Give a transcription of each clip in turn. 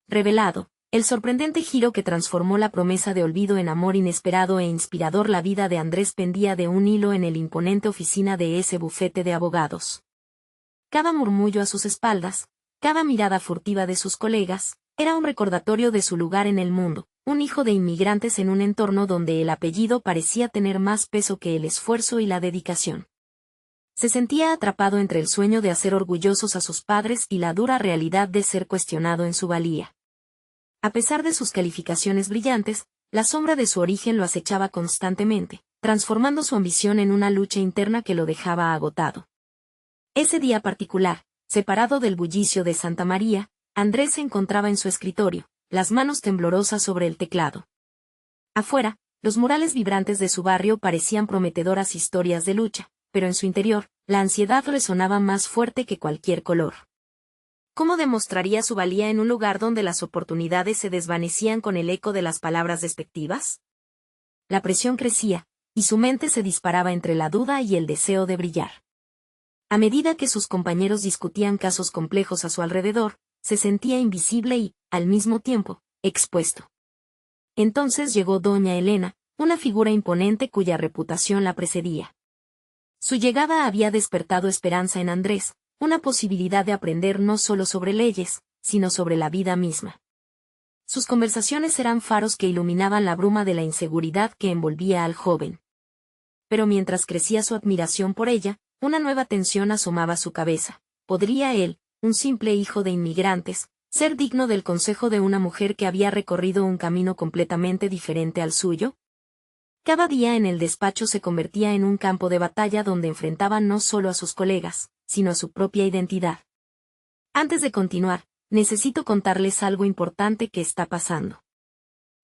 revelado, el sorprendente giro que transformó la promesa de olvido en amor inesperado e inspirador. La vida de Andrés pendía de un hilo en el imponente oficina de ese bufete de abogados. Cada murmullo a sus espaldas, cada mirada furtiva de sus colegas, era un recordatorio de su lugar en el mundo, un hijo de inmigrantes en un entorno donde el apellido parecía tener más peso que el esfuerzo y la dedicación. Se sentía atrapado entre el sueño de hacer orgullosos a sus padres y la dura realidad de ser cuestionado en su valía. A pesar de sus calificaciones brillantes, la sombra de su origen lo acechaba constantemente, transformando su ambición en una lucha interna que lo dejaba agotado. Ese día particular, separado del bullicio de Santa María, Andrés se encontraba en su escritorio, las manos temblorosas sobre el teclado. Afuera, los murales vibrantes de su barrio parecían prometedoras historias de lucha, pero en su interior, la ansiedad resonaba más fuerte que cualquier color. ¿Cómo demostraría su valía en un lugar donde las oportunidades se desvanecían con el eco de las palabras despectivas? La presión crecía, y su mente se disparaba entre la duda y el deseo de brillar. A medida que sus compañeros discutían casos complejos a su alrededor, se sentía invisible y, al mismo tiempo, expuesto. Entonces llegó doña Elena, una figura imponente cuya reputación la precedía. Su llegada había despertado esperanza en Andrés, una posibilidad de aprender no solo sobre leyes, sino sobre la vida misma. Sus conversaciones eran faros que iluminaban la bruma de la inseguridad que envolvía al joven. Pero mientras crecía su admiración por ella, una nueva tensión asomaba a su cabeza. ¿Podría él, un simple hijo de inmigrantes, ser digno del consejo de una mujer que había recorrido un camino completamente diferente al suyo? Cada día en el despacho se convertía en un campo de batalla donde enfrentaba no solo a sus colegas, sino a su propia identidad. Antes de continuar, necesito contarles algo importante que está pasando.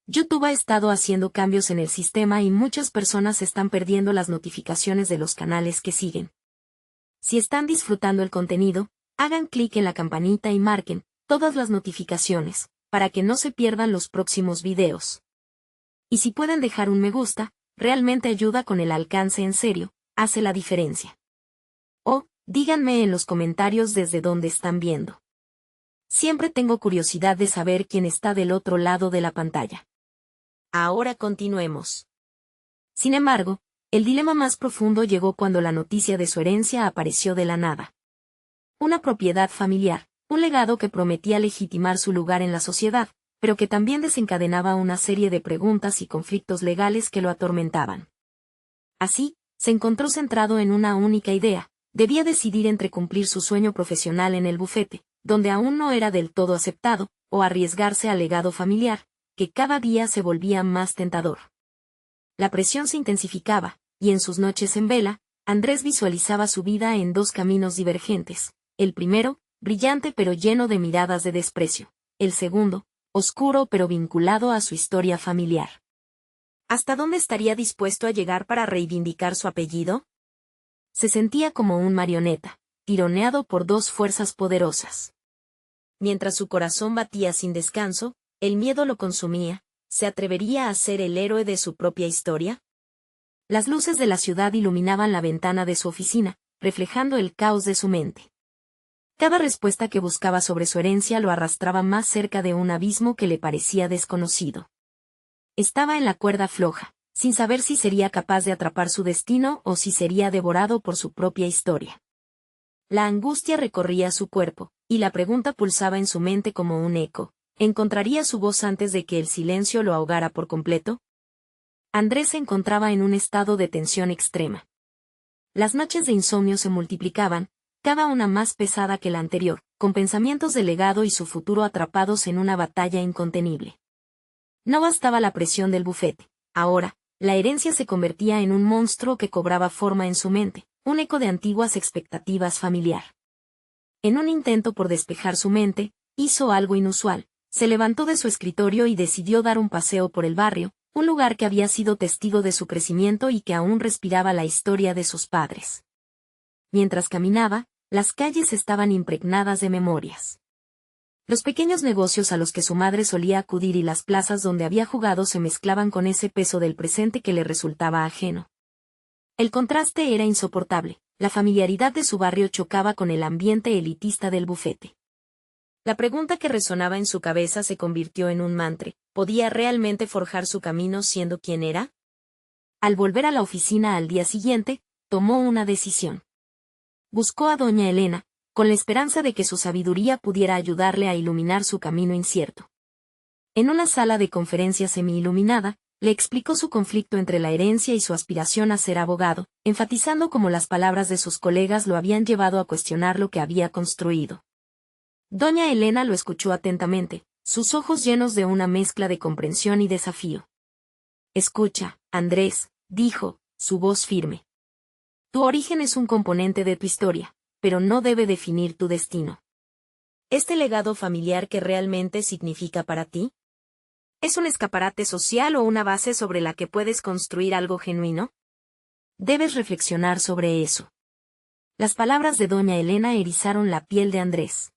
YouTube ha estado haciendo cambios en el sistema y muchas personas están perdiendo las notificaciones de los canales que siguen. Si están disfrutando el contenido, hagan clic en la campanita y marquen todas las notificaciones, para que no se pierdan los próximos videos. Y si pueden dejar un me gusta, realmente ayuda con el alcance en serio, hace la diferencia. O, díganme en los comentarios desde dónde están viendo. Siempre tengo curiosidad de saber quién está del otro lado de la pantalla. Ahora continuemos. Sin embargo, el dilema más profundo llegó cuando la noticia de su herencia apareció de la nada. Una propiedad familiar, un legado que prometía legitimar su lugar en la sociedad, pero que también desencadenaba una serie de preguntas y conflictos legales que lo atormentaban. Así, se encontró centrado en una única idea: debía decidir entre cumplir su sueño profesional en el bufete, donde aún no era del todo aceptado, o arriesgarse al legado familiar, que cada día se volvía más tentador. La presión se intensificaba, y en sus noches en vela, Andrés visualizaba su vida en dos caminos divergentes: el primero, brillante pero lleno de miradas de desprecio; el segundo, oscuro pero vinculado a su historia familiar. ¿Hasta dónde estaría dispuesto a llegar para reivindicar su apellido? Se sentía como un marioneta, tironeado por dos fuerzas poderosas. Mientras su corazón batía sin descanso, el miedo lo consumía. ¿Se atrevería a ser el héroe de su propia historia? Las luces de la ciudad iluminaban la ventana de su oficina, reflejando el caos de su mente. Cada respuesta que buscaba sobre su herencia lo arrastraba más cerca de un abismo que le parecía desconocido. Estaba en la cuerda floja, sin saber si sería capaz de atrapar su destino o si sería devorado por su propia historia. La angustia recorría su cuerpo, y la pregunta pulsaba en su mente como un eco: ¿encontraría su voz antes de que el silencio lo ahogara por completo? Andrés se encontraba en un estado de tensión extrema. Las noches de insomnio se multiplicaban, cada una más pesada que la anterior, con pensamientos de legado y su futuro atrapados en una batalla incontenible. No bastaba la presión del bufete. Ahora, la herencia se convertía en un monstruo que cobraba forma en su mente, un eco de antiguas expectativas familiar. En un intento por despejar su mente, hizo algo inusual: se levantó de su escritorio y decidió dar un paseo por el barrio, un lugar que había sido testigo de su crecimiento y que aún respiraba la historia de sus padres. Mientras caminaba, las calles estaban impregnadas de memorias. Los pequeños negocios a los que su madre solía acudir y las plazas donde había jugado se mezclaban con ese peso del presente que le resultaba ajeno. El contraste era insoportable. La familiaridad de su barrio chocaba con el ambiente elitista del bufete. La pregunta que resonaba en su cabeza se convirtió en un mantra. ¿Podía realmente forjar su camino siendo quien era? Al volver a la oficina al día siguiente, tomó una decisión. Buscó a doña Elena, con la esperanza de que su sabiduría pudiera ayudarle a iluminar su camino incierto. En una sala de conferencias semi-iluminada, le explicó su conflicto entre la herencia y su aspiración a ser abogado, enfatizando cómo las palabras de sus colegas lo habían llevado a cuestionar lo que había construido. Doña Elena lo escuchó atentamente, sus ojos llenos de una mezcla de comprensión y desafío. «Escucha, Andrés», dijo, su voz firme. «Tu origen es un componente de tu historia, pero no debe definir tu destino. ¿Este legado familiar qué realmente significa para ti? ¿Es un escaparate social o una base sobre la que puedes construir algo genuino? Debes reflexionar sobre eso». Las palabras de doña Elena erizaron la piel de Andrés.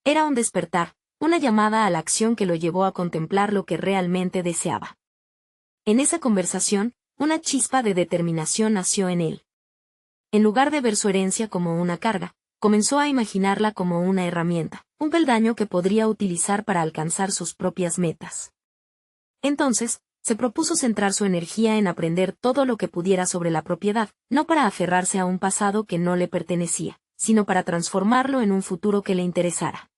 Era un despertar, una llamada a la acción que lo llevó a contemplar lo que realmente deseaba. En esa conversación, una chispa de determinación nació en él. En lugar de ver su herencia como una carga, comenzó a imaginarla como una herramienta, un peldaño que podría utilizar para alcanzar sus propias metas. Entonces, se propuso centrar su energía en aprender todo lo que pudiera sobre la propiedad, no para aferrarse a un pasado que no le pertenecía, sino para transformarlo en un futuro que le interesara.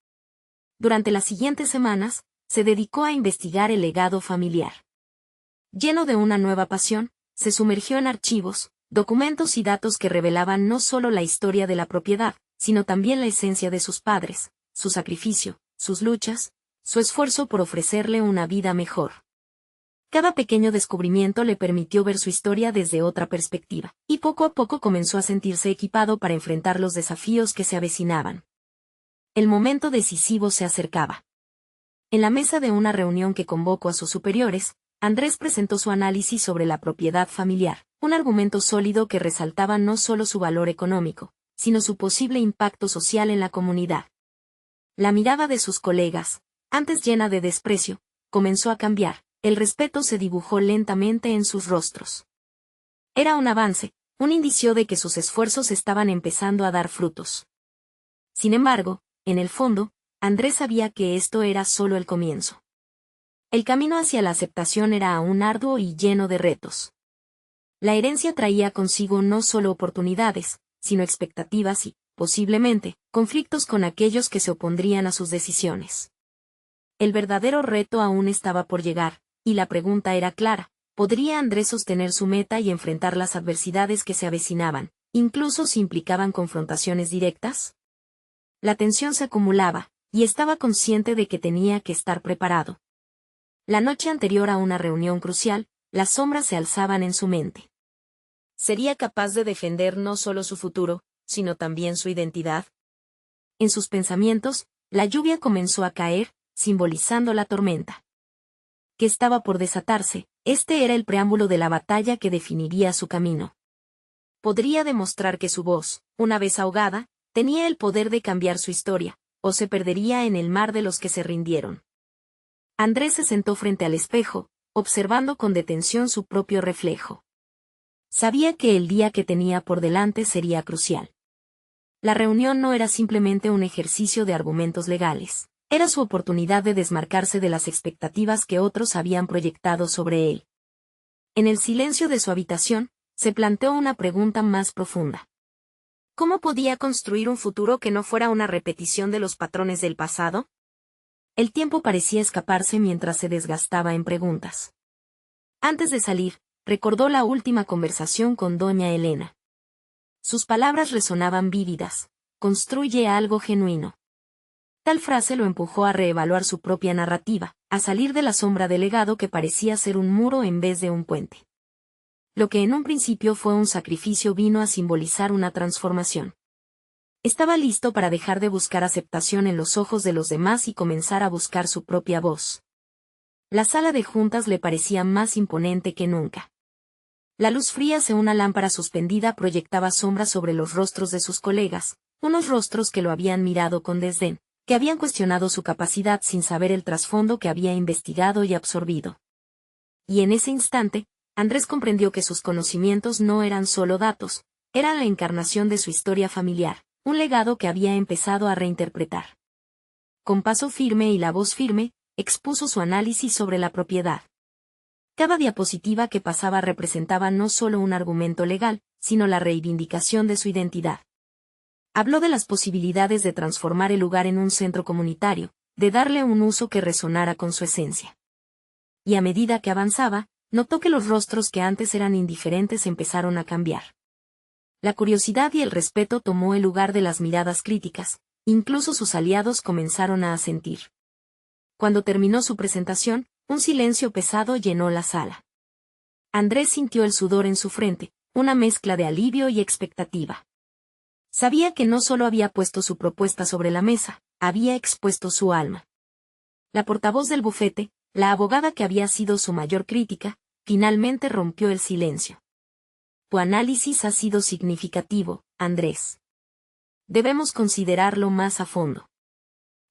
Durante las siguientes semanas, se dedicó a investigar el legado familiar. Lleno de una nueva pasión, se sumergió en archivos, documentos y datos que revelaban no solo la historia de la propiedad, sino también la esencia de sus padres, su sacrificio, sus luchas, su esfuerzo por ofrecerle una vida mejor. Cada pequeño descubrimiento le permitió ver su historia desde otra perspectiva, y poco a poco comenzó a sentirse equipado para enfrentar los desafíos que se avecinaban. El momento decisivo se acercaba. En la mesa de una reunión que convocó a sus superiores, Andrés presentó su análisis sobre la propiedad familiar, un argumento sólido que resaltaba no solo su valor económico, sino su posible impacto social en la comunidad. La mirada de sus colegas, antes llena de desprecio, comenzó a cambiar, el respeto se dibujó lentamente en sus rostros. Era un avance, un indicio de que sus esfuerzos estaban empezando a dar frutos. Sin embargo, en el fondo, Andrés sabía que esto era solo el comienzo. El camino hacia la aceptación era aún arduo y lleno de retos. La herencia traía consigo no solo oportunidades, sino expectativas y, posiblemente, conflictos con aquellos que se opondrían a sus decisiones. El verdadero reto aún estaba por llegar, y la pregunta era clara: ¿podría Andrés sostener su meta y enfrentar las adversidades que se avecinaban, incluso si implicaban confrontaciones directas? La tensión se acumulaba, y estaba consciente de que tenía que estar preparado. La noche anterior a una reunión crucial, las sombras se alzaban en su mente. ¿Sería capaz de defender no solo su futuro, sino también su identidad? En sus pensamientos, la lluvia comenzó a caer, simbolizando la tormenta que estaba por desatarse. Este era el preámbulo de la batalla que definiría su camino. Podría demostrar que su voz, una vez ahogada, tenía el poder de cambiar su historia, o se perdería en el mar de los que se rindieron. Andrés se sentó frente al espejo, observando con detención su propio reflejo. Sabía que el día que tenía por delante sería crucial. La reunión no era simplemente un ejercicio de argumentos legales, era su oportunidad de desmarcarse de las expectativas que otros habían proyectado sobre él. En el silencio de su habitación, se planteó una pregunta más profunda. ¿Cómo podía construir un futuro que no fuera una repetición de los patrones del pasado? El tiempo parecía escaparse mientras se desgastaba en preguntas. Antes de salir, recordó la última conversación con doña Elena. Sus palabras resonaban vívidas: construye algo genuino. Tal frase lo empujó a reevaluar su propia narrativa, a salir de la sombra del legado que parecía ser un muro en vez de un puente. Lo que en un principio fue un sacrificio vino a simbolizar una transformación. Estaba listo para dejar de buscar aceptación en los ojos de los demás y comenzar a buscar su propia voz. La sala de juntas le parecía más imponente que nunca. La luz fría de una lámpara suspendida proyectaba sombras sobre los rostros de sus colegas, unos rostros que lo habían mirado con desdén, que habían cuestionado su capacidad sin saber el trasfondo que había investigado y absorbido. Y en ese instante, Andrés comprendió que sus conocimientos no eran solo datos, eran la encarnación de su historia familiar, un legado que había empezado a reinterpretar. con paso firme y la voz firme, expuso su análisis sobre la propiedad. Cada diapositiva que pasaba representaba no solo un argumento legal, sino la reivindicación de su identidad. Habló de las posibilidades de transformar el lugar en un centro comunitario, de darle un uso que resonara con su esencia. Y a medida que avanzaba, notó que los rostros que antes eran indiferentes empezaron a cambiar. La curiosidad y el respeto tomó el lugar de las miradas críticas, incluso sus aliados comenzaron a asentir. Cuando terminó su presentación, un silencio pesado llenó la sala. Andrés sintió el sudor en su frente, una mezcla de alivio y expectativa. Sabía que no solo había puesto su propuesta sobre la mesa, había expuesto su alma. La portavoz del bufete, la abogada que había sido su mayor crítica, finalmente rompió el silencio. Tu análisis ha sido significativo, Andrés. Debemos considerarlo más a fondo.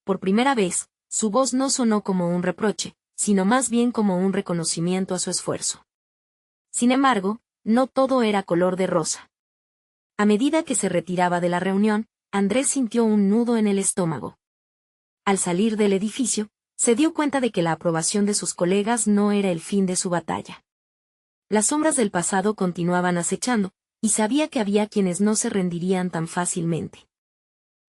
Por primera vez, su voz no sonó como un reproche, sino más bien como un reconocimiento a su esfuerzo. Sin embargo, no todo era color de rosa. A medida que se retiraba de la reunión, Andrés sintió un nudo en el estómago. Al salir del edificio, se dio cuenta de que la aprobación de sus colegas no era el fin de su batalla. Las sombras del pasado continuaban acechando, y sabía que había quienes no se rendirían tan fácilmente.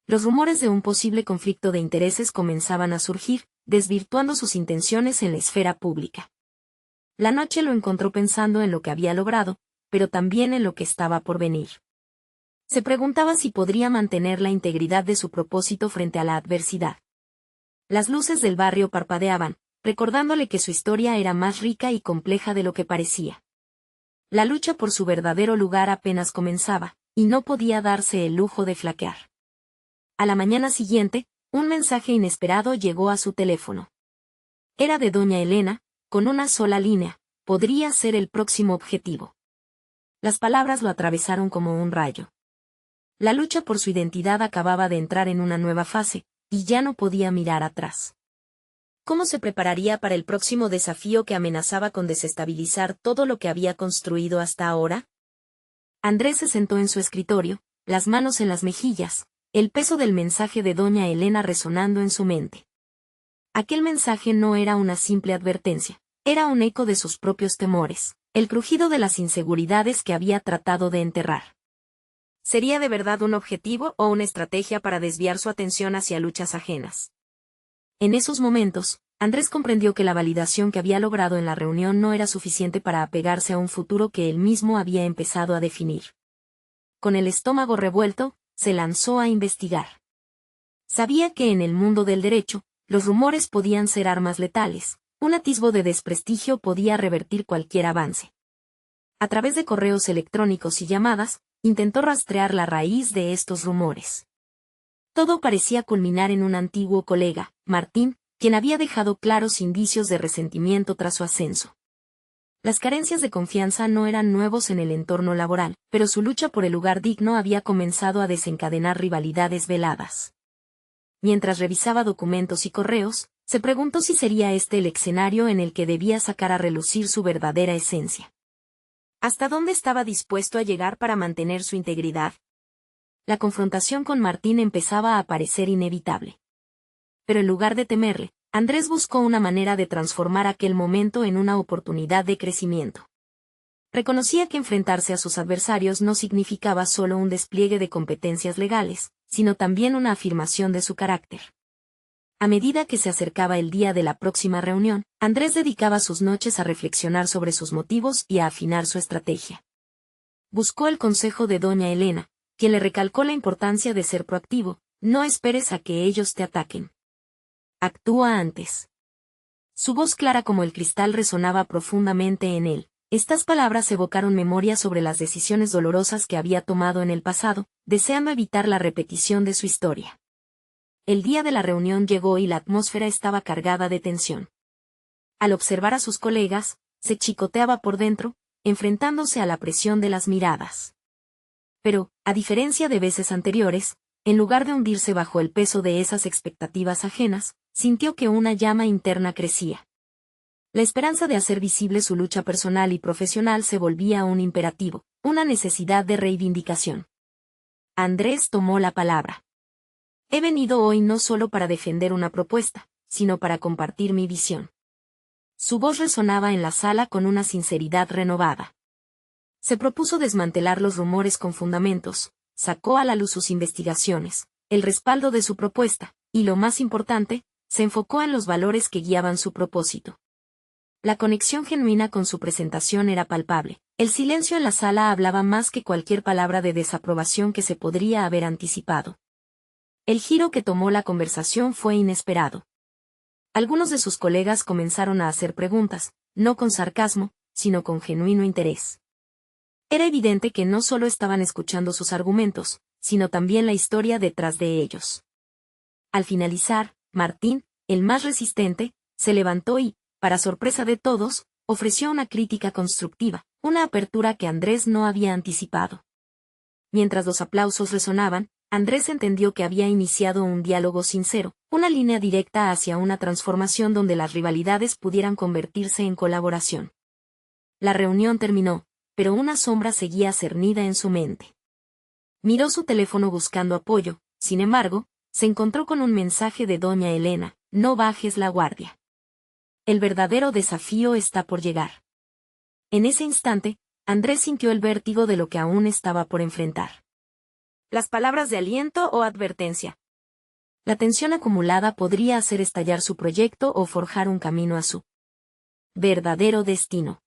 Los rumores de un posible conflicto de intereses comenzaban a surgir, desvirtuando sus intenciones en la esfera pública. La noche lo encontró pensando en lo que había logrado, pero también en lo que estaba por venir. Se preguntaba si podría mantener la integridad de su propósito frente a la adversidad. Las luces del barrio parpadeaban, recordándole que su historia era más rica y compleja de lo que parecía. La lucha por su verdadero lugar apenas comenzaba, y no podía darse el lujo de flaquear. A la mañana siguiente, un mensaje inesperado llegó a su teléfono. Era de doña Elena, con una sola línea: podría ser el próximo objetivo. Las palabras lo atravesaron como un rayo. La lucha por su identidad acababa de entrar en una nueva fase, y ya no podía mirar atrás. ¿Cómo se prepararía para el próximo desafío que amenazaba con desestabilizar todo lo que había construido hasta ahora? Andrés se sentó en su escritorio, las manos en las mejillas, el peso del mensaje de doña Elena resonando en su mente. Aquel mensaje no era una simple advertencia, era un eco de sus propios temores, el crujido de las inseguridades que había tratado de enterrar. ¿Sería de verdad un objetivo o una estrategia para desviar su atención hacia luchas ajenas? En esos momentos, Andrés comprendió que la validación que había logrado en la reunión no era suficiente para apegarse a un futuro que él mismo había empezado a definir. Con el estómago revuelto, se lanzó a investigar. Sabía que en el mundo del derecho, los rumores podían ser armas letales, un atisbo de desprestigio podía revertir cualquier avance. A través de correos electrónicos y llamadas, intentó rastrear la raíz de estos rumores. Todo parecía culminar en un antiguo colega, Martín, quien había dejado claros indicios de resentimiento tras su ascenso. Las carencias de confianza no eran nuevos en el entorno laboral, pero su lucha por el lugar digno había comenzado a desencadenar rivalidades veladas. Mientras revisaba documentos y correos, se preguntó si sería este el escenario en el que debía sacar a relucir su verdadera esencia. ¿Hasta dónde estaba dispuesto a llegar para mantener su integridad? La confrontación con Martín empezaba a parecer inevitable. Pero en lugar de temerle, Andrés buscó una manera de transformar aquel momento en una oportunidad de crecimiento. Reconocía que enfrentarse a sus adversarios no significaba solo un despliegue de competencias legales, sino también una afirmación de su carácter. A medida que se acercaba el día de la próxima reunión, Andrés dedicaba sus noches a reflexionar sobre sus motivos y a afinar su estrategia. Buscó el consejo de doña Elena, quien le recalcó la importancia de ser proactivo: no esperes a que ellos te ataquen. Actúa antes. Su voz clara como el cristal resonaba profundamente en él. Estas palabras evocaron memorias sobre las decisiones dolorosas que había tomado en el pasado, deseando evitar la repetición de su historia. El día de la reunión llegó y la atmósfera estaba cargada de tensión. Al observar a sus colegas, se chicoteaba por dentro, enfrentándose a la presión de las miradas. Pero, a diferencia de veces anteriores, en lugar de hundirse bajo el peso de esas expectativas ajenas, sintió que una llama interna crecía. La esperanza de hacer visible su lucha personal y profesional se volvía un imperativo, una necesidad de reivindicación. Andrés tomó la palabra. He venido hoy no solo para defender una propuesta, sino para compartir mi visión. Su voz resonaba en la sala con una sinceridad renovada. Se propuso desmantelar los rumores con fundamentos, sacó a la luz sus investigaciones, el respaldo de su propuesta, y lo más importante, se enfocó en los valores que guiaban su propósito. La conexión genuina con su presentación era palpable. El silencio en la sala hablaba más que cualquier palabra de desaprobación que se podría haber anticipado. El giro que tomó la conversación fue inesperado. Algunos de sus colegas comenzaron a hacer preguntas, no con sarcasmo, sino con genuino interés. Era evidente que no solo estaban escuchando sus argumentos, sino también la historia detrás de ellos. Al finalizar, Martín, el más resistente, se levantó y, para sorpresa de todos, ofreció una crítica constructiva, una apertura que Andrés no había anticipado. Mientras los aplausos resonaban, Andrés entendió que había iniciado un diálogo sincero, una línea directa hacia una transformación donde las rivalidades pudieran convertirse en colaboración. La reunión terminó, pero una sombra seguía cernida en su mente. Miró su teléfono buscando apoyo, sin embargo, se encontró con un mensaje de doña Elena: no bajes la guardia. El verdadero desafío está por llegar. En ese instante, Andrés sintió el vértigo de lo que aún estaba por enfrentar. Las palabras de aliento o advertencia. La tensión acumulada podría hacer estallar su proyecto o forjar un camino a su verdadero destino.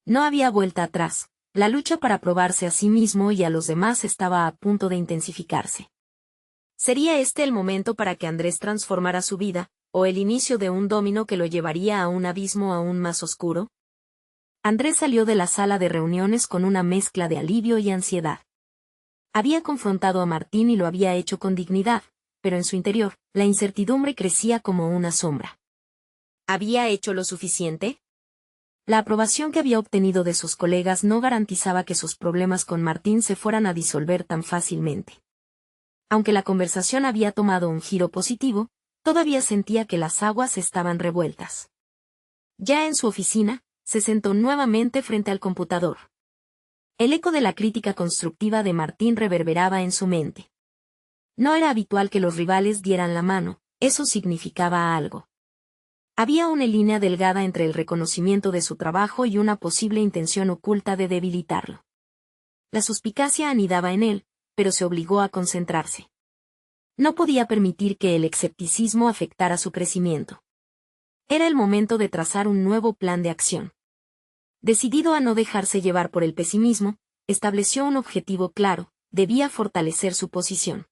No había vuelta atrás, la lucha para probarse a sí mismo y a los demás estaba a punto de intensificarse. ¿Sería este el momento para que Andrés transformara su vida, o el inicio de un dominó que lo llevaría a un abismo aún más oscuro? Andrés salió de la sala de reuniones con una mezcla de alivio y ansiedad. Había confrontado a Martín y lo había hecho con dignidad, pero en su interior, la incertidumbre crecía como una sombra. ¿Había hecho lo suficiente? La aprobación que había obtenido de sus colegas no garantizaba que sus problemas con Martín se fueran a disolver tan fácilmente. Aunque la conversación había tomado un giro positivo, todavía sentía que las aguas estaban revueltas. Ya en su oficina, se sentó nuevamente frente al computador. El eco de la crítica constructiva de Martín reverberaba en su mente. No era habitual que los rivales dieran la mano, eso significaba algo. Había una línea delgada entre el reconocimiento de su trabajo y una posible intención oculta de debilitarlo. La suspicacia anidaba en él, pero se obligó a concentrarse. No podía permitir que el escepticismo afectara su crecimiento. Era el momento de trazar un nuevo plan de acción. Decidido a no dejarse llevar por el pesimismo, estableció un objetivo claro: debía fortalecer su posición.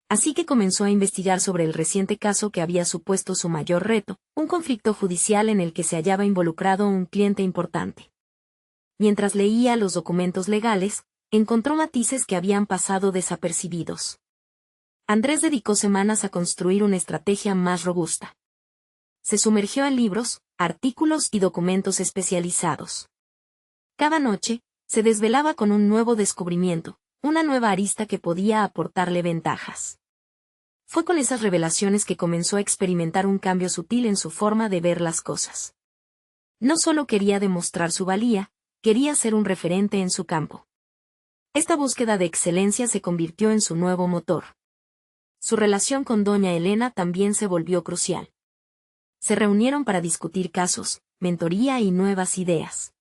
Así que comenzó a investigar sobre el reciente caso que había supuesto su mayor reto, un conflicto judicial en el que se hallaba involucrado un cliente importante. Mientras leía los documentos legales, encontró matices que habían pasado desapercibidos. Andrés dedicó semanas a construir una estrategia más robusta. Se sumergió en libros, artículos y documentos especializados. Cada noche, se desvelaba con un nuevo descubrimiento, una nueva arista que podía aportarle ventajas. Fue con esas revelaciones que comenzó a experimentar un cambio sutil en su forma de ver las cosas. No solo quería demostrar su valía, quería ser un referente en su campo. Esta búsqueda de excelencia se convirtió en su nuevo motor. Su relación con doña Elena también se volvió crucial. Se reunieron para discutir casos, mentoría y nuevas ideas.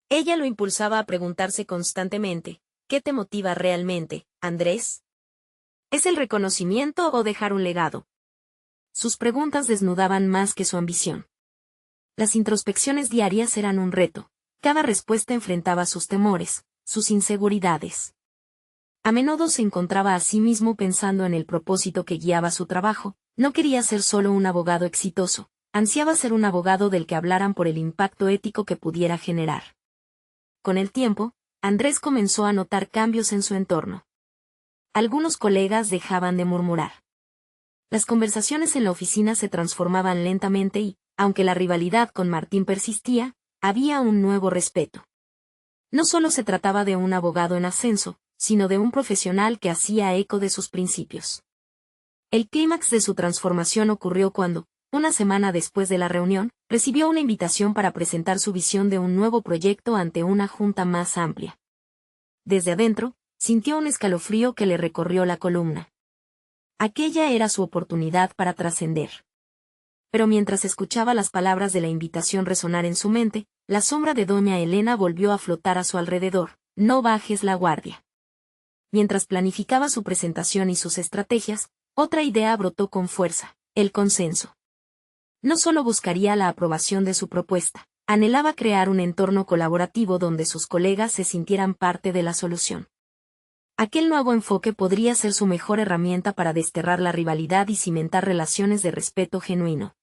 Ella lo impulsaba a preguntarse constantemente: ¿qué te motiva realmente, Andrés? ¿Es el reconocimiento o dejar un legado? Sus preguntas desnudaban más que su ambición. Las introspecciones diarias eran un reto. Cada respuesta enfrentaba sus temores, sus inseguridades. A menudo se encontraba a sí mismo pensando en el propósito que guiaba su trabajo. No quería ser solo un abogado exitoso, ansiaba ser un abogado del que hablaran por el impacto ético que pudiera generar. Con el tiempo, Andrés comenzó a notar cambios en su entorno. Algunos colegas dejaban de murmurar. Las conversaciones en la oficina se transformaban lentamente y, aunque la rivalidad con Martín persistía, había un nuevo respeto. No solo se trataba de un abogado en ascenso, sino de un profesional que hacía eco de sus principios. El clímax de su transformación ocurrió cuando, una semana después de la reunión, recibió una invitación para presentar su visión de un nuevo proyecto ante una junta más amplia. Desde adentro, sintió un escalofrío que le recorrió la columna. Aquella era su oportunidad para trascender. Pero mientras escuchaba las palabras de la invitación resonar en su mente, la sombra de doña Elena volvió a flotar a su alrededor. No bajes la guardia. Mientras planificaba su presentación y sus estrategias, otra idea brotó con fuerza: el consenso. No solo buscaría la aprobación de su propuesta, anhelaba crear un entorno colaborativo donde sus colegas se sintieran parte de la solución. Aquel nuevo enfoque podría ser su mejor herramienta para desterrar la rivalidad y cimentar relaciones de respeto genuino.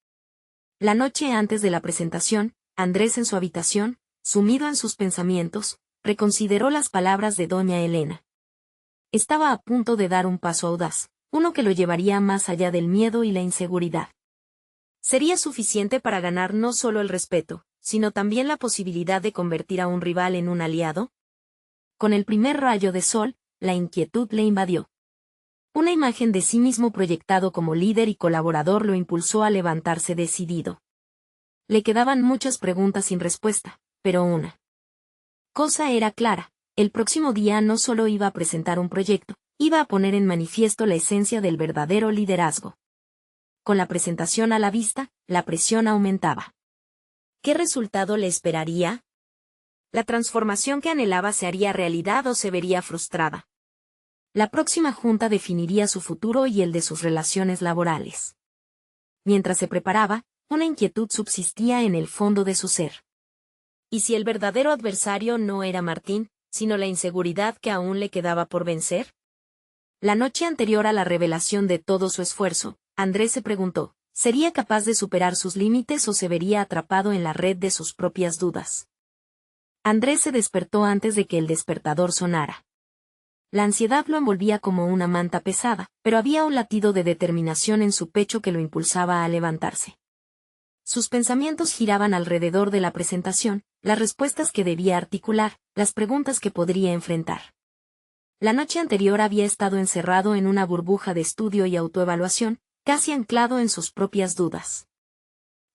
La noche antes de la presentación, Andrés en su habitación, sumido en sus pensamientos, reconsideró las palabras de doña Elena. Estaba a punto de dar un paso audaz, uno que lo llevaría más allá del miedo y la inseguridad. Sería suficiente para ganar no solo el respeto, sino también la posibilidad de convertir a un rival en un aliado. Con el primer rayo de sol, la inquietud le invadió. Una imagen de sí mismo proyectado como líder y colaborador lo impulsó a levantarse decidido. Le quedaban muchas preguntas sin respuesta, pero una cosa era clara: el próximo día no solo iba a presentar un proyecto, iba a poner en manifiesto la esencia del verdadero liderazgo. Con la presentación a la vista, la presión aumentaba. ¿Qué resultado le esperaría? ¿La transformación que anhelaba se haría realidad o se vería frustrada? La próxima junta definiría su futuro y el de sus relaciones laborales. Mientras se preparaba, una inquietud subsistía en el fondo de su ser. ¿Y si el verdadero adversario no era Martín, sino la inseguridad que aún le quedaba por vencer? La noche anterior a la revelación de todo su esfuerzo, Andrés se preguntó: ¿sería capaz de superar sus límites o se vería atrapado en la red de sus propias dudas? Andrés se despertó antes de que el despertador sonara. La ansiedad lo envolvía como una manta pesada, pero había un latido de determinación en su pecho que lo impulsaba a levantarse. Sus pensamientos giraban alrededor de la presentación, las respuestas que debía articular, las preguntas que podría enfrentar. La noche anterior había estado encerrado en una burbuja de estudio y autoevaluación, casi anclado en sus propias dudas.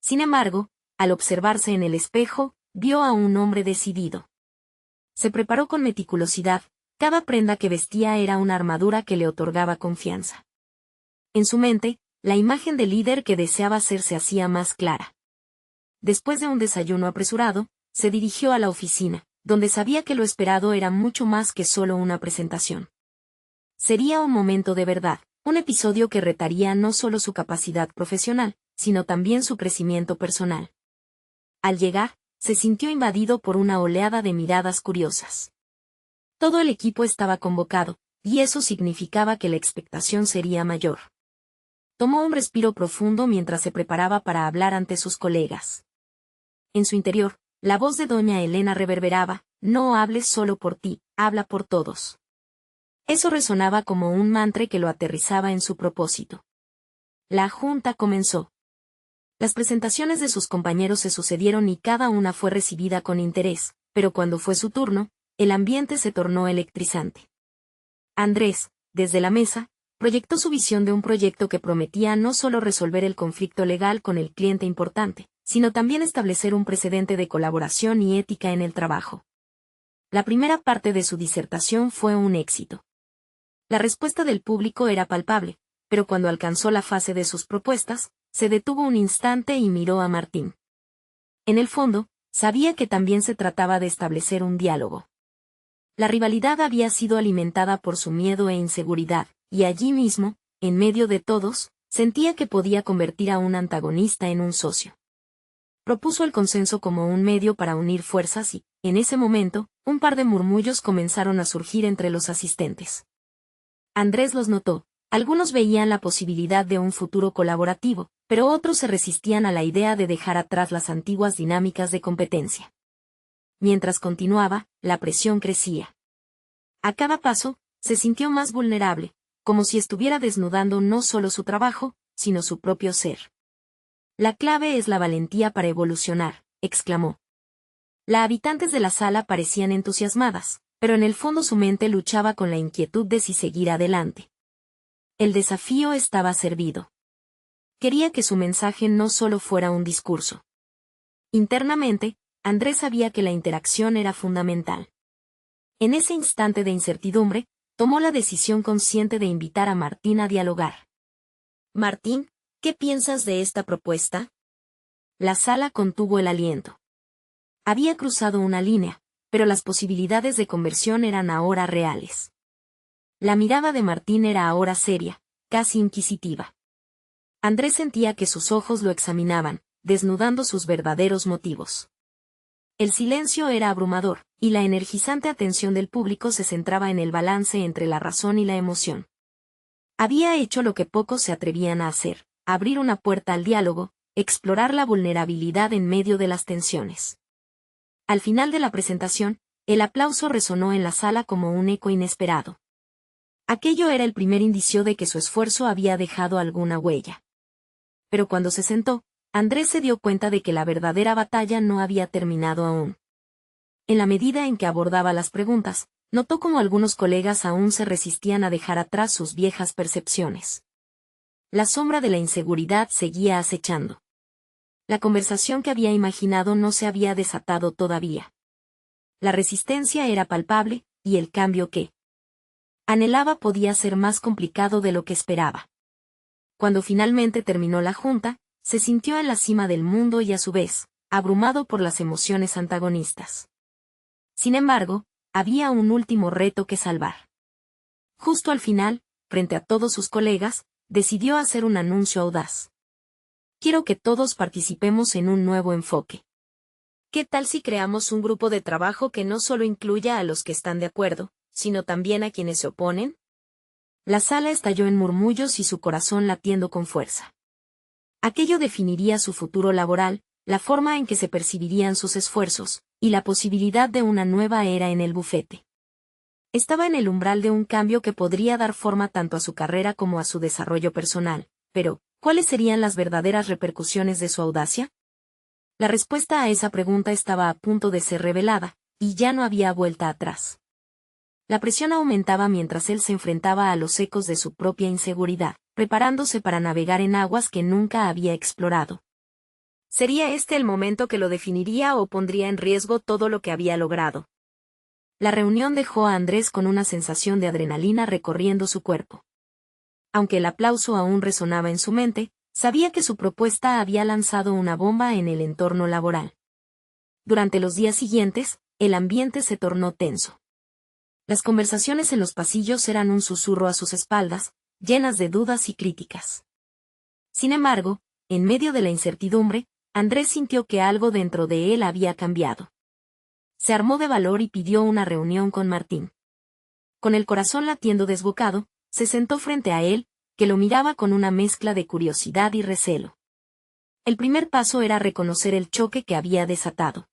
Sin embargo, al observarse en el espejo, vio a un hombre decidido. Se preparó con meticulosidad. Cada prenda que vestía era una armadura que le otorgaba confianza. En su mente, la imagen del líder que deseaba ser se hacía más clara. Después de un desayuno apresurado, se dirigió a la oficina, donde sabía que lo esperado era mucho más que solo una presentación. Sería un momento de verdad, un episodio que retaría no solo su capacidad profesional, sino también su crecimiento personal. Al llegar, se sintió invadido por una oleada de miradas curiosas. Todo el equipo estaba convocado, y eso significaba que la expectación sería mayor. Tomó un respiro profundo mientras se preparaba para hablar ante sus colegas. En su interior, la voz de doña Elena reverberaba: no hables solo por ti, habla por todos. Eso resonaba como un mantra que lo aterrizaba en su propósito. La junta comenzó. Las presentaciones de sus compañeros se sucedieron y cada una fue recibida con interés, pero cuando fue su turno, el ambiente se tornó electrizante. Andrés, desde la mesa, proyectó su visión de un proyecto que prometía no solo resolver el conflicto legal con el cliente importante, sino también establecer un precedente de colaboración y ética en el trabajo. La primera parte de su disertación fue un éxito. La respuesta del público era palpable, pero cuando alcanzó la fase de sus propuestas, se detuvo un instante y miró a Martín. En el fondo, sabía que también se trataba de establecer un diálogo. La rivalidad había sido alimentada por su miedo e inseguridad, y allí mismo, en medio de todos, sentía que podía convertir a un antagonista en un socio. Propuso el consenso como un medio para unir fuerzas y, en ese momento, un par de murmullos comenzaron a surgir entre los asistentes. Andrés los notó. Algunos veían la posibilidad de un futuro colaborativo, pero otros se resistían a la idea de dejar atrás las antiguas dinámicas de competencia. Mientras continuaba, la presión crecía. A cada paso, se sintió más vulnerable, como si estuviera desnudando no solo su trabajo, sino su propio ser. La clave es la valentía para evolucionar, exclamó. Las habitantes de la sala parecían entusiasmadas, pero en el fondo su mente luchaba con la inquietud de si seguir adelante. El desafío estaba servido. Quería que su mensaje no solo fuera un discurso. Internamente, Andrés sabía que la interacción era fundamental. En ese instante de incertidumbre, tomó la decisión consciente de invitar a Martín a dialogar. Martín, ¿qué piensas de esta propuesta? La sala contuvo el aliento. Había cruzado una línea, pero las posibilidades de conversión eran ahora reales. La mirada de Martín era ahora seria, casi inquisitiva. Andrés sentía que sus ojos lo examinaban, desnudando sus verdaderos motivos. El silencio era abrumador, y la energizante atención del público se centraba en el balance entre la razón y la emoción. Había hecho lo que pocos se atrevían a hacer, abrir una puerta al diálogo, explorar la vulnerabilidad en medio de las tensiones. Al final de la presentación, el aplauso resonó en la sala como un eco inesperado. Aquello era el primer indicio de que su esfuerzo había dejado alguna huella. Pero cuando se sentó, Andrés se dio cuenta de que la verdadera batalla no había terminado aún. En la medida en que abordaba las preguntas, notó cómo algunos colegas aún se resistían a dejar atrás sus viejas percepciones. La sombra de la inseguridad seguía acechando. La conversación que había imaginado no se había desatado todavía. La resistencia era palpable, y el cambio que anhelaba podía ser más complicado de lo que esperaba. Cuando finalmente terminó la junta, se sintió en la cima del mundo y a su vez, abrumado por las emociones antagonistas. Sin embargo, había un último reto que salvar. Justo al final, frente a todos sus colegas, decidió hacer un anuncio audaz. Quiero que todos participemos en un nuevo enfoque. ¿Qué tal si creamos un grupo de trabajo que no solo incluya a los que están de acuerdo, sino también a quienes se oponen? La sala estalló en murmullos y su corazón latiendo con fuerza. Aquello definiría su futuro laboral, la forma en que se percibirían sus esfuerzos, y la posibilidad de una nueva era en el bufete. Estaba en el umbral de un cambio que podría dar forma tanto a su carrera como a su desarrollo personal, pero, ¿cuáles serían las verdaderas repercusiones de su audacia? La respuesta a esa pregunta estaba a punto de ser revelada, y ya no había vuelta atrás. La presión aumentaba mientras él se enfrentaba a los ecos de su propia inseguridad, preparándose para navegar en aguas que nunca había explorado. ¿Sería este el momento que lo definiría o pondría en riesgo todo lo que había logrado? La reunión dejó a Andrés con una sensación de adrenalina recorriendo su cuerpo. Aunque el aplauso aún resonaba en su mente, sabía que su propuesta había lanzado una bomba en el entorno laboral. Durante los días siguientes, el ambiente se tornó tenso. Las conversaciones en los pasillos eran un susurro a sus espaldas, llenas de dudas y críticas. Sin embargo, en medio de la incertidumbre, Andrés sintió que algo dentro de él había cambiado. Se armó de valor y pidió una reunión con Martín. Con el corazón latiendo desbocado, se sentó frente a él, que lo miraba con una mezcla de curiosidad y recelo. El primer paso era reconocer el choque que había desatado.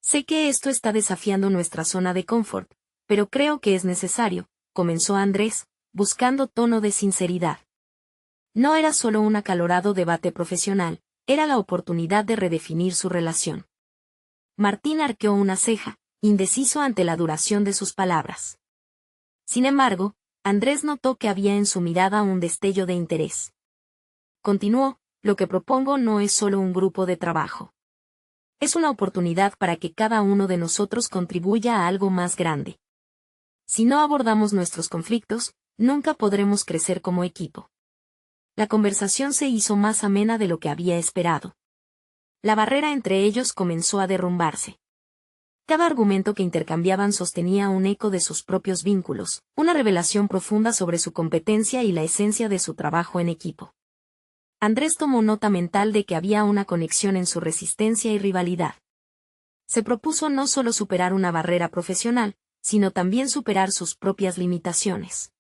Sé que esto está desafiando nuestra zona de confort, pero creo que es necesario, comenzó Andrés, buscando tono de sinceridad. No era solo un acalorado debate profesional, era la oportunidad de redefinir su relación. Martín arqueó una ceja, indeciso ante la duración de sus palabras. Sin embargo, Andrés notó que había en su mirada un destello de interés. Continuó, lo que propongo no es solo un grupo de trabajo. Es una oportunidad para que cada uno de nosotros contribuya a algo más grande. Si no abordamos nuestros conflictos, nunca podremos crecer como equipo. La conversación se hizo más amena de lo que había esperado. La barrera entre ellos comenzó a derrumbarse. Cada argumento que intercambiaban sostenía un eco de sus propios vínculos, una revelación profunda sobre su competencia y la esencia de su trabajo en equipo. Andrés tomó nota mental de que había una conexión en su resistencia y rivalidad. Se propuso no solo superar una barrera profesional, sino también superar sus propias limitaciones.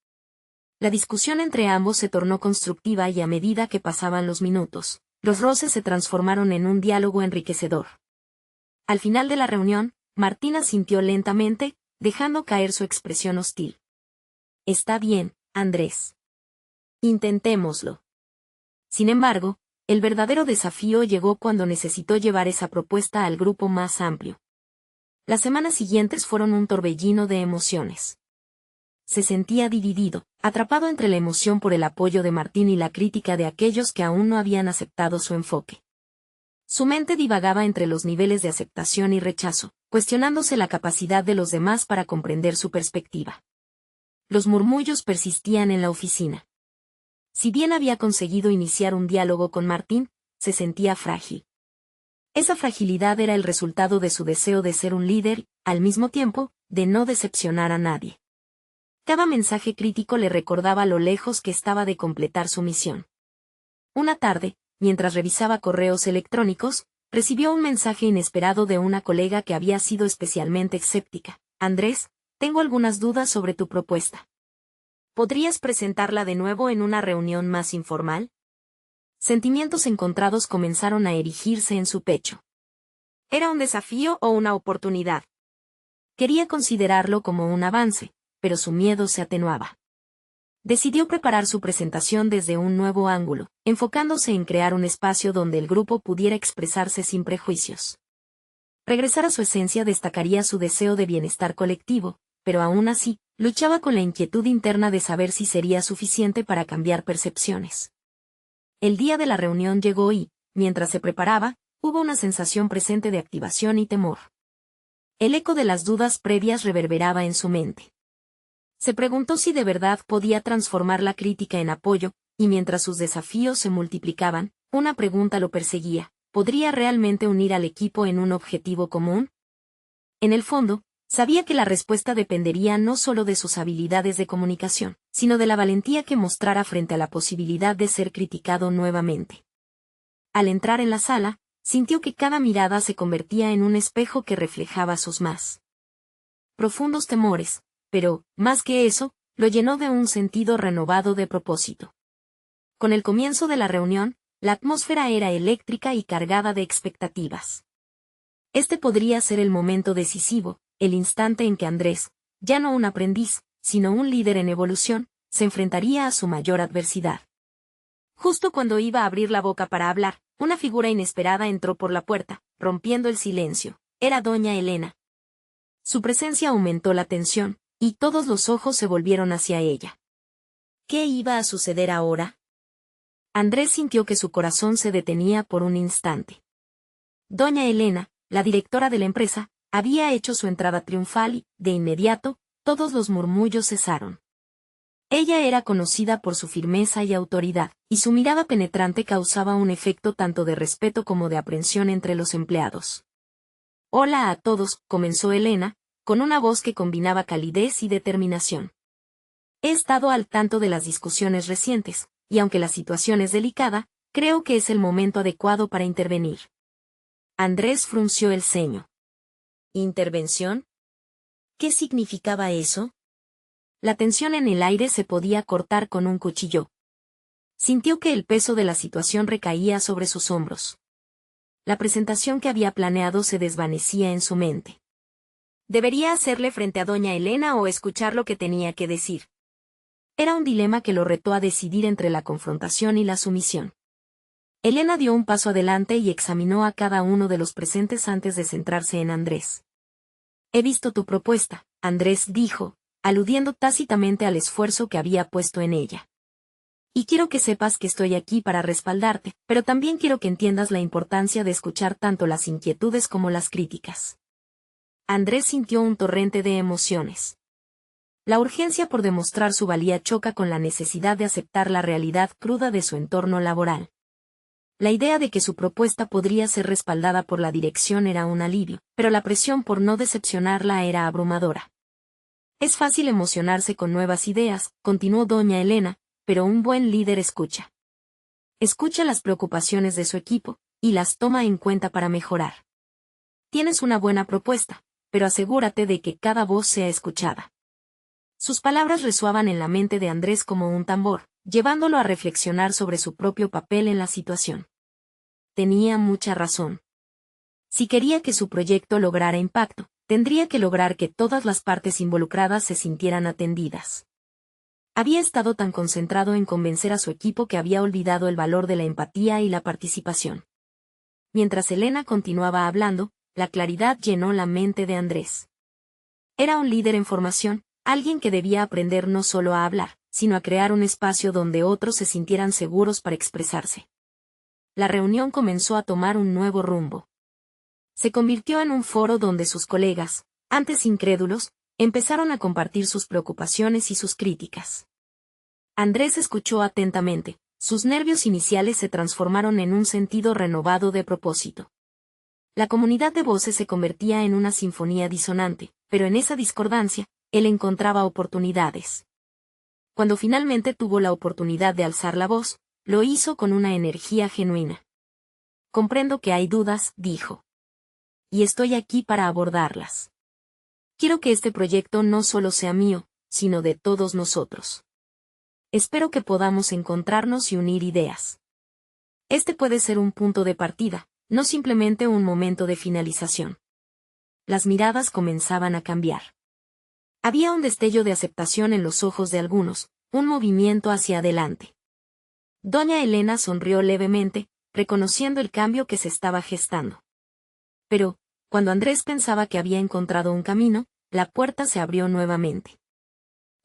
La discusión entre ambos se tornó constructiva y a medida que pasaban los minutos, los roces se transformaron en un diálogo enriquecedor. Al final de la reunión, Martín asintió lentamente, dejando caer su expresión hostil. Está bien, Andrés. Intentémoslo. Sin embargo, el verdadero desafío llegó cuando necesitó llevar esa propuesta al grupo más amplio. Las semanas siguientes fueron un torbellino de emociones. Se sentía dividido, atrapado entre la emoción por el apoyo de Martín y la crítica de aquellos que aún no habían aceptado su enfoque. Su mente divagaba entre los niveles de aceptación y rechazo, cuestionándose la capacidad de los demás para comprender su perspectiva. Los murmullos persistían en la oficina. Si bien había conseguido iniciar un diálogo con Martín, se sentía frágil. Esa fragilidad era el resultado de su deseo de ser un líder, al mismo tiempo, de no decepcionar a nadie. Cada mensaje crítico le recordaba lo lejos que estaba de completar su misión. Una tarde, mientras revisaba correos electrónicos, recibió un mensaje inesperado de una colega que había sido especialmente escéptica. Andrés, tengo algunas dudas sobre tu propuesta. ¿Podrías presentarla de nuevo en una reunión más informal? Sentimientos encontrados comenzaron a erigirse en su pecho. ¿Era un desafío o una oportunidad? Quería considerarlo como un avance, pero su miedo se atenuaba. Decidió preparar su presentación desde un nuevo ángulo, enfocándose en crear un espacio donde el grupo pudiera expresarse sin prejuicios. Regresar a su esencia destacaría su deseo de bienestar colectivo, pero aún así, luchaba con la inquietud interna de saber si sería suficiente para cambiar percepciones. El día de la reunión llegó y, mientras se preparaba, hubo una sensación presente de activación y temor. El eco de las dudas previas reverberaba en su mente. Se preguntó si de verdad podía transformar la crítica en apoyo, y mientras sus desafíos se multiplicaban, una pregunta lo perseguía: ¿podría realmente unir al equipo en un objetivo común? En el fondo, sabía que la respuesta dependería no solo de sus habilidades de comunicación, sino de la valentía que mostrara frente a la posibilidad de ser criticado nuevamente. Al entrar en la sala, sintió que cada mirada se convertía en un espejo que reflejaba sus más profundos temores, pero, más que eso, lo llenó de un sentido renovado de propósito. Con el comienzo de la reunión, la atmósfera era eléctrica y cargada de expectativas. Este podría ser el momento decisivo, el instante en que Andrés, ya no un aprendiz, sino un líder en evolución, se enfrentaría a su mayor adversidad. Justo cuando iba a abrir la boca para hablar, una figura inesperada entró por la puerta, rompiendo el silencio. Era doña Elena. Su presencia aumentó la tensión, y todos los ojos se volvieron hacia ella. ¿Qué iba a suceder ahora? Andrés sintió que su corazón se detenía por un instante. Doña Elena, la directora de la empresa, había hecho su entrada triunfal y, de inmediato, todos los murmullos cesaron. Ella era conocida por su firmeza y autoridad, y su mirada penetrante causaba un efecto tanto de respeto como de aprensión entre los empleados. Hola a todos, comenzó Elena, con una voz que combinaba calidez y determinación. He estado al tanto de las discusiones recientes, y aunque la situación es delicada, creo que es el momento adecuado para intervenir. Andrés frunció el ceño. ¿Intervención? ¿Qué significaba eso? La tensión en el aire se podía cortar con un cuchillo. Sintió que el peso de la situación recaía sobre sus hombros. La presentación que había planeado se desvanecía en su mente. ¿Debería hacerle frente a doña Elena o escuchar lo que tenía que decir? Era un dilema que lo retó a decidir entre la confrontación y la sumisión. Elena dio un paso adelante y examinó a cada uno de los presentes antes de centrarse en Andrés. He visto tu propuesta, Andrés dijo, aludiendo tácitamente al esfuerzo que había puesto en ella. Y quiero que sepas que estoy aquí para respaldarte, pero también quiero que entiendas la importancia de escuchar tanto las inquietudes como las críticas. Andrés sintió un torrente de emociones. La urgencia por demostrar su valía choca con la necesidad de aceptar la realidad cruda de su entorno laboral. La idea de que su propuesta podría ser respaldada por la dirección era un alivio, pero la presión por no decepcionarla era abrumadora. Es fácil emocionarse con nuevas ideas, continuó doña Elena, pero un buen líder escucha. Escucha las preocupaciones de su equipo, y las toma en cuenta para mejorar. Tienes una buena propuesta, pero asegúrate de que cada voz sea escuchada. Sus palabras resoaban en la mente de Andrés como un tambor, llevándolo a reflexionar sobre su propio papel en la situación. Tenía mucha razón. Si quería que su proyecto lograra impacto, tendría que lograr que todas las partes involucradas se sintieran atendidas. Había estado tan concentrado en convencer a su equipo que había olvidado el valor de la empatía y la participación. Mientras Elena continuaba hablando, la claridad llenó la mente de Andrés. Era un líder en formación, alguien que debía aprender no solo a hablar, sino a crear un espacio donde otros se sintieran seguros para expresarse. La reunión comenzó a tomar un nuevo rumbo. Se convirtió en un foro donde sus colegas, antes incrédulos, empezaron a compartir sus preocupaciones y sus críticas. Andrés escuchó atentamente. Sus nervios iniciales se transformaron en un sentido renovado de propósito. La comunidad de voces se convertía en una sinfonía disonante, pero en esa discordancia, él encontraba oportunidades. Cuando finalmente tuvo la oportunidad de alzar la voz, lo hizo con una energía genuina. Comprendo que hay dudas, dijo. Y estoy aquí para abordarlas. Quiero que este proyecto no solo sea mío, sino de todos nosotros. Espero que podamos encontrarnos y unir ideas. Este puede ser un punto de partida, no simplemente un momento de finalización. Las miradas comenzaban a cambiar. Había un destello de aceptación en los ojos de algunos, un movimiento hacia adelante. Doña Elena sonrió levemente, reconociendo el cambio que se estaba gestando. Pero, cuando Andrés pensaba que había encontrado un camino, la puerta se abrió nuevamente.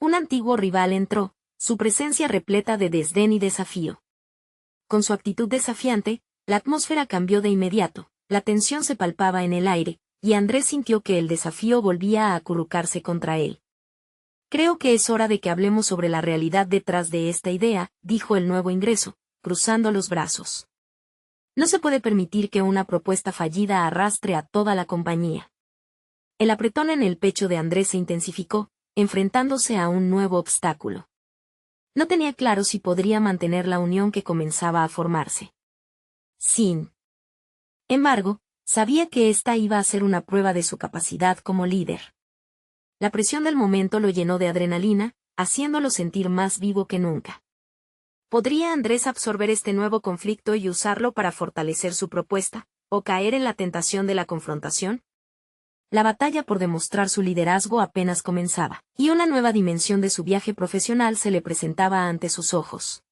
Un antiguo rival entró, su presencia repleta de desdén y desafío. Con su actitud desafiante, la atmósfera cambió de inmediato, la tensión se palpaba en el aire, y Andrés sintió que el desafío volvía a acurrucarse contra él. Creo que es hora de que hablemos sobre la realidad detrás de esta idea, dijo el nuevo ingreso, cruzando los brazos. No se puede permitir que una propuesta fallida arrastre a toda la compañía. El apretón en el pecho de Andrés se intensificó, enfrentándose a un nuevo obstáculo. No tenía claro si podría mantener la unión que comenzaba a formarse. Sin embargo, sabía que esta iba a ser una prueba de su capacidad como líder. La presión del momento lo llenó de adrenalina, haciéndolo sentir más vivo que nunca. ¿Podría Andrés absorber este nuevo conflicto y usarlo para fortalecer su propuesta, o caer en la tentación de la confrontación? La batalla por demostrar su liderazgo apenas comenzaba, y una nueva dimensión de su viaje profesional se le presentaba ante sus ojos.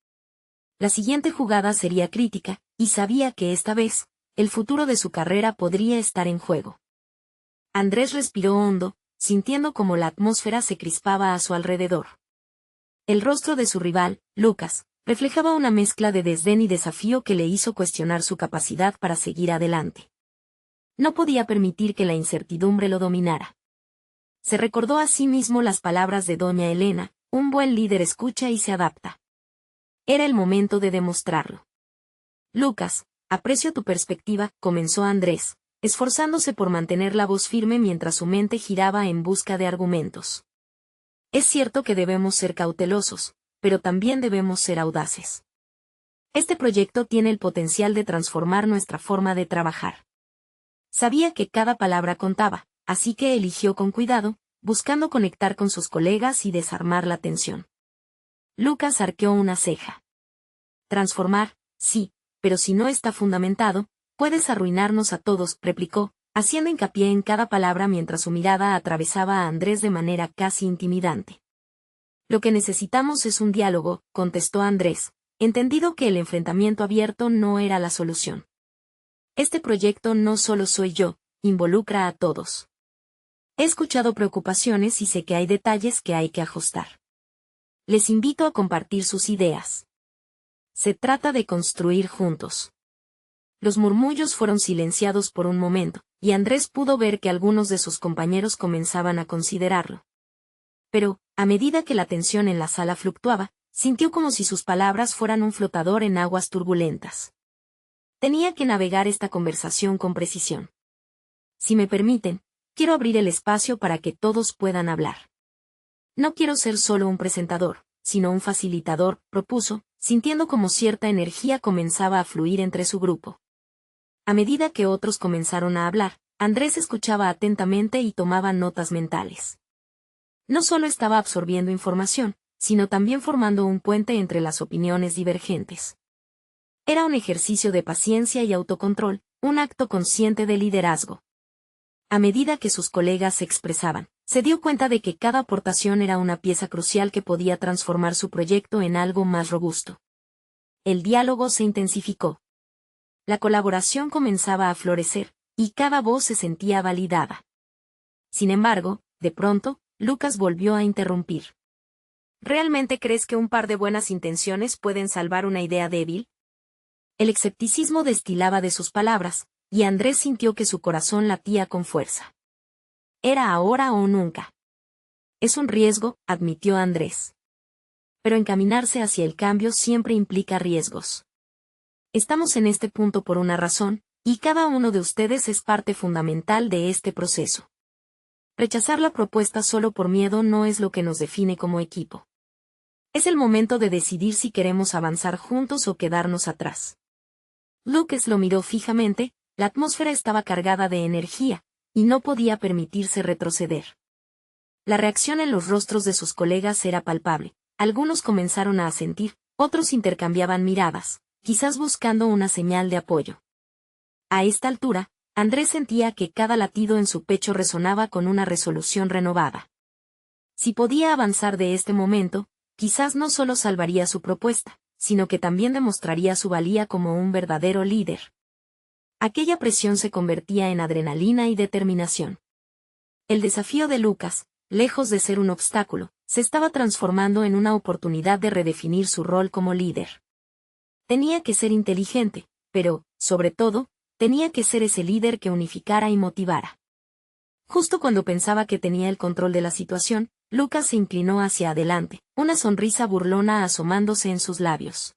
La siguiente jugada sería crítica, y sabía que esta vez, el futuro de su carrera podría estar en juego. Andrés respiró hondo, sintiendo como la atmósfera se crispaba a su alrededor. El rostro de su rival, Lucas, reflejaba una mezcla de desdén y desafío que le hizo cuestionar su capacidad para seguir adelante. No podía permitir que la incertidumbre lo dominara. Se recordó a sí mismo las palabras de doña Elena: un buen líder escucha y se adapta. Era el momento de demostrarlo. Lucas, aprecio tu perspectiva, comenzó Andrés, esforzándose por mantener la voz firme mientras su mente giraba en busca de argumentos. Es cierto que debemos ser cautelosos, pero también debemos ser audaces. Este proyecto tiene el potencial de transformar nuestra forma de trabajar. Sabía que cada palabra contaba, así que eligió con cuidado, buscando conectar con sus colegas y desarmar la tensión. Lucas arqueó una ceja. Transformar, sí, pero si no está fundamentado, puedes arruinarnos a todos, replicó, haciendo hincapié en cada palabra mientras su mirada atravesaba a Andrés de manera casi intimidante. Lo que necesitamos es un diálogo, contestó Andrés, entendido que el enfrentamiento abierto no era la solución. Este proyecto no solo soy yo, involucra a todos. He escuchado preocupaciones y sé que hay detalles que hay que ajustar. Les invito a compartir sus ideas. Se trata de construir juntos. Los murmullos fueron silenciados por un momento, y Andrés pudo ver que algunos de sus compañeros comenzaban a considerarlo. Pero, a medida que la tensión en la sala fluctuaba, sintió como si sus palabras fueran un flotador en aguas turbulentas. Tenía que navegar esta conversación con precisión. Si me permiten, quiero abrir el espacio para que todos puedan hablar. No quiero ser solo un presentador, sino un facilitador, propuso, sintiendo como cierta energía comenzaba a fluir entre su grupo. A medida que otros comenzaron a hablar, Andrés escuchaba atentamente y tomaba notas mentales. No solo estaba absorbiendo información, sino también formando un puente entre las opiniones divergentes. Era un ejercicio de paciencia y autocontrol, un acto consciente de liderazgo. A medida que sus colegas se expresaban, se dio cuenta de que cada aportación era una pieza crucial que podía transformar su proyecto en algo más robusto. El diálogo se intensificó. La colaboración comenzaba a florecer, y cada voz se sentía validada. Sin embargo, de pronto, Lucas volvió a interrumpir. ¿Realmente crees que un par de buenas intenciones pueden salvar una idea débil? El escepticismo destilaba de sus palabras, y Andrés sintió que su corazón latía con fuerza. Era ahora o nunca. Es un riesgo, admitió Andrés. Pero encaminarse hacia el cambio siempre implica riesgos. Estamos en este punto por una razón, y cada uno de ustedes es parte fundamental de este proceso. Rechazar la propuesta solo por miedo no es lo que nos define como equipo. Es el momento de decidir si queremos avanzar juntos o quedarnos atrás. Lucas lo miró fijamente, la atmósfera estaba cargada de energía, y no podía permitirse retroceder. La reacción en los rostros de sus colegas era palpable. Algunos comenzaron a asentir, otros intercambiaban miradas, quizás buscando una señal de apoyo. A esta altura, Andrés sentía que cada latido en su pecho resonaba con una resolución renovada. Si podía avanzar de este momento, quizás no solo salvaría su propuesta, sino que también demostraría su valía como un verdadero líder. Aquella presión se convertía en adrenalina y determinación. El desafío de Lucas, lejos de ser un obstáculo, se estaba transformando en una oportunidad de redefinir su rol como líder. Tenía que ser inteligente, pero, sobre todo, tenía que ser ese líder que unificara y motivara. Justo cuando pensaba que tenía el control de la situación, Lucas se inclinó hacia adelante, una sonrisa burlona asomándose en sus labios.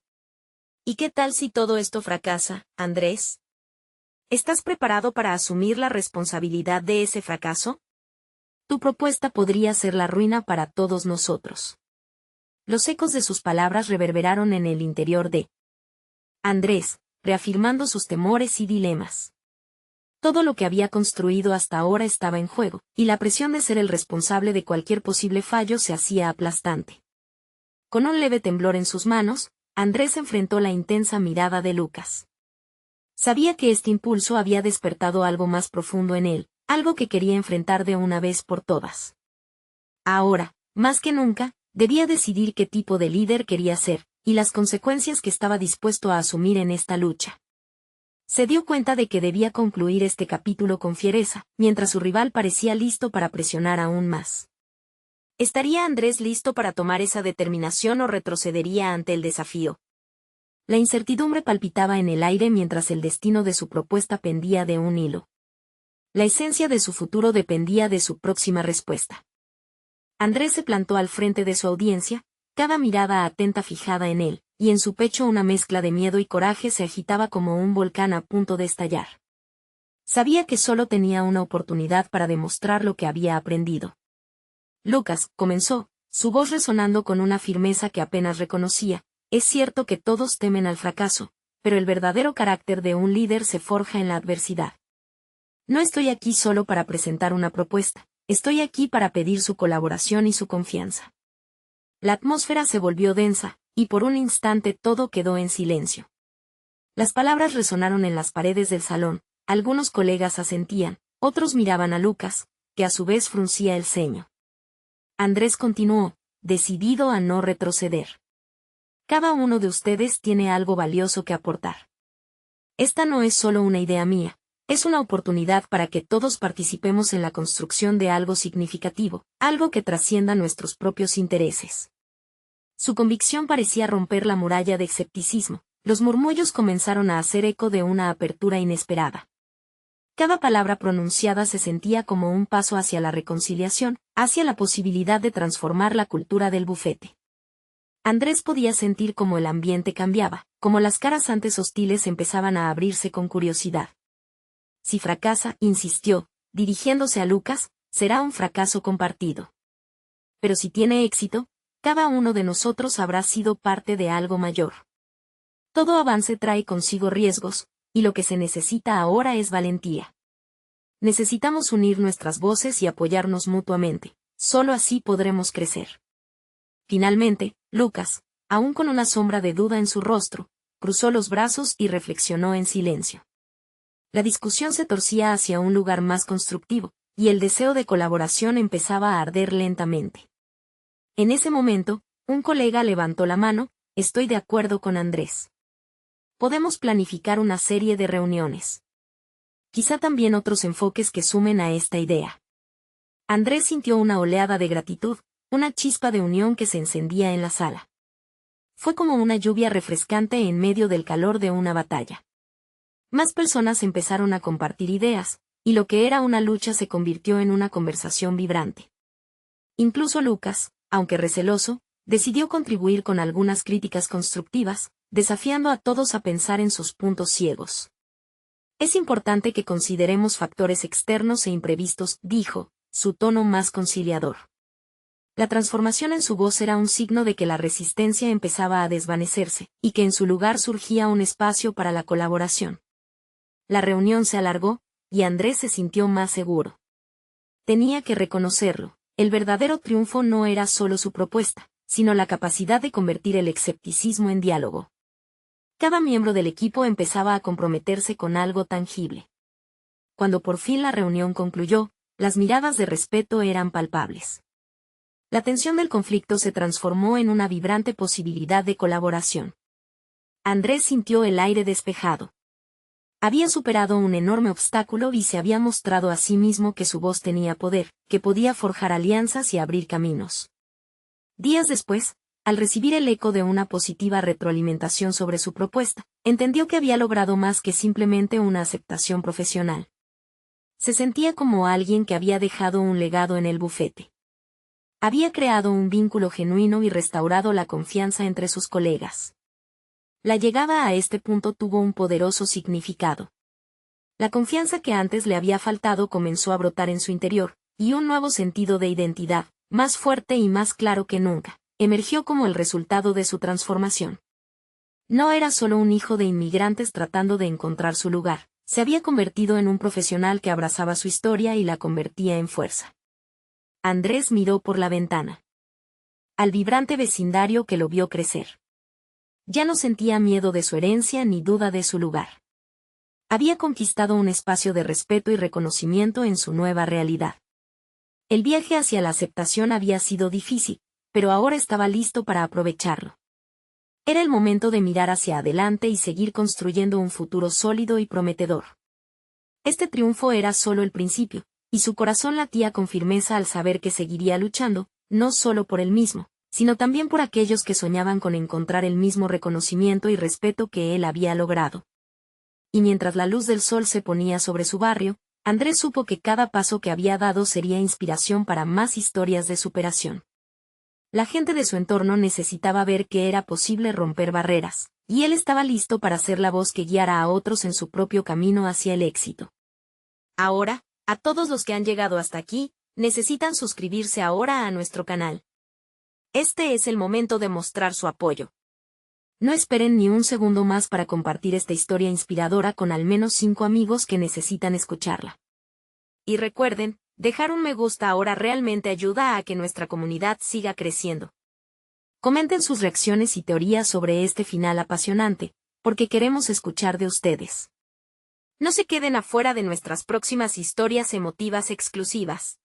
¿Y qué tal si todo esto fracasa, Andrés? ¿Estás preparado para asumir la responsabilidad de ese fracaso? Tu propuesta podría ser la ruina para todos nosotros. Los ecos de sus palabras reverberaron en el interior de Andrés, reafirmando sus temores y dilemas. Todo lo que había construido hasta ahora estaba en juego, y la presión de ser el responsable de cualquier posible fallo se hacía aplastante. Con un leve temblor en sus manos, Andrés enfrentó la intensa mirada de Lucas. Sabía que este impulso había despertado algo más profundo en él, algo que quería enfrentar de una vez por todas. Ahora, más que nunca, debía decidir qué tipo de líder quería ser, y las consecuencias que estaba dispuesto a asumir en esta lucha. Se dio cuenta de que debía concluir este capítulo con fiereza, mientras su rival parecía listo para presionar aún más. ¿Estaría Andrés listo para tomar esa determinación o retrocedería ante el desafío? La incertidumbre palpitaba en el aire mientras el destino de su propuesta pendía de un hilo. La esencia de su futuro dependía de su próxima respuesta. Andrés se plantó al frente de su audiencia, cada mirada atenta fijada en él, y en su pecho una mezcla de miedo y coraje se agitaba como un volcán a punto de estallar. Sabía que solo tenía una oportunidad para demostrar lo que había aprendido. Lucas, comenzó, su voz resonando con una firmeza que apenas reconocía, es cierto que todos temen al fracaso, pero el verdadero carácter de un líder se forja en la adversidad. No estoy aquí solo para presentar una propuesta, estoy aquí para pedir su colaboración y su confianza. La atmósfera se volvió densa, y por un instante todo quedó en silencio. Las palabras resonaron en las paredes del salón, algunos colegas asentían, otros miraban a Lucas, que a su vez fruncía el ceño. Andrés continuó, decidido a no retroceder. Cada uno de ustedes tiene algo valioso que aportar. Esta no es solo una idea mía. Es una oportunidad para que todos participemos en la construcción de algo significativo, algo que trascienda nuestros propios intereses. Su convicción parecía romper la muralla de escepticismo, los murmullos comenzaron a hacer eco de una apertura inesperada. Cada palabra pronunciada se sentía como un paso hacia la reconciliación, hacia la posibilidad de transformar la cultura del bufete. Andrés podía sentir cómo el ambiente cambiaba, cómo las caras antes hostiles empezaban a abrirse con curiosidad. Si fracasa, insistió, dirigiéndose a Lucas, será un fracaso compartido. Pero si tiene éxito, cada uno de nosotros habrá sido parte de algo mayor. Todo avance trae consigo riesgos, y lo que se necesita ahora es valentía. Necesitamos unir nuestras voces y apoyarnos mutuamente, solo así podremos crecer. Finalmente, Lucas, aún con una sombra de duda en su rostro, cruzó los brazos y reflexionó en silencio. La discusión se torcía hacia un lugar más constructivo, y el deseo de colaboración empezaba a arder lentamente. En ese momento, un colega levantó la mano, estoy de acuerdo con Andrés. Podemos planificar una serie de reuniones. Quizá también otros enfoques que sumen a esta idea. Andrés sintió una oleada de gratitud, una chispa de unión que se encendía en la sala. Fue como una lluvia refrescante en medio del calor de una batalla. Más personas empezaron a compartir ideas, y lo que era una lucha se convirtió en una conversación vibrante. Incluso Lucas, aunque receloso, decidió contribuir con algunas críticas constructivas, desafiando a todos a pensar en sus puntos ciegos. Es importante que consideremos factores externos e imprevistos, dijo, su tono más conciliador. La transformación en su voz era un signo de que la resistencia empezaba a desvanecerse, y que en su lugar surgía un espacio para la colaboración. La reunión se alargó, y Andrés se sintió más seguro. Tenía que reconocerlo, el verdadero triunfo no era solo su propuesta, sino la capacidad de convertir el escepticismo en diálogo. Cada miembro del equipo empezaba a comprometerse con algo tangible. Cuando por fin la reunión concluyó, las miradas de respeto eran palpables. La tensión del conflicto se transformó en una vibrante posibilidad de colaboración. Andrés sintió el aire despejado. Había superado un enorme obstáculo y se había mostrado a sí mismo que su voz tenía poder, que podía forjar alianzas y abrir caminos. Días después, al recibir el eco de una positiva retroalimentación sobre su propuesta, entendió que había logrado más que simplemente una aceptación profesional. Se sentía como alguien que había dejado un legado en el bufete. Había creado un vínculo genuino y restaurado la confianza entre sus colegas. La llegada a este punto tuvo un poderoso significado. La confianza que antes le había faltado comenzó a brotar en su interior, y un nuevo sentido de identidad, más fuerte y más claro que nunca, emergió como el resultado de su transformación. No era solo un hijo de inmigrantes tratando de encontrar su lugar, se había convertido en un profesional que abrazaba su historia y la convertía en fuerza. Andrés miró por la ventana. Al vibrante vecindario que lo vio crecer. Ya no sentía miedo de su herencia ni duda de su lugar. Había conquistado un espacio de respeto y reconocimiento en su nueva realidad. El viaje hacia la aceptación había sido difícil, pero ahora estaba listo para aprovecharlo. Era el momento de mirar hacia adelante y seguir construyendo un futuro sólido y prometedor. Este triunfo era solo el principio, y su corazón latía con firmeza al saber que seguiría luchando, no solo por él mismo, sino también por aquellos que soñaban con encontrar el mismo reconocimiento y respeto que él había logrado. Y mientras la luz del sol se ponía sobre su barrio, Andrés supo que cada paso que había dado sería inspiración para más historias de superación. La gente de su entorno necesitaba ver que era posible romper barreras, y él estaba listo para ser la voz que guiara a otros en su propio camino hacia el éxito. Ahora, a todos los que han llegado hasta aquí, necesitan suscribirse ahora a nuestro canal. Este es el momento de mostrar su apoyo. No esperen ni un segundo más para compartir esta historia inspiradora con al menos 5 amigos que necesitan escucharla. Y recuerden, dejar un me gusta ahora realmente ayuda a que nuestra comunidad siga creciendo. Comenten sus reacciones y teorías sobre este final apasionante, porque queremos escuchar de ustedes. No se queden afuera de nuestras próximas historias emotivas exclusivas.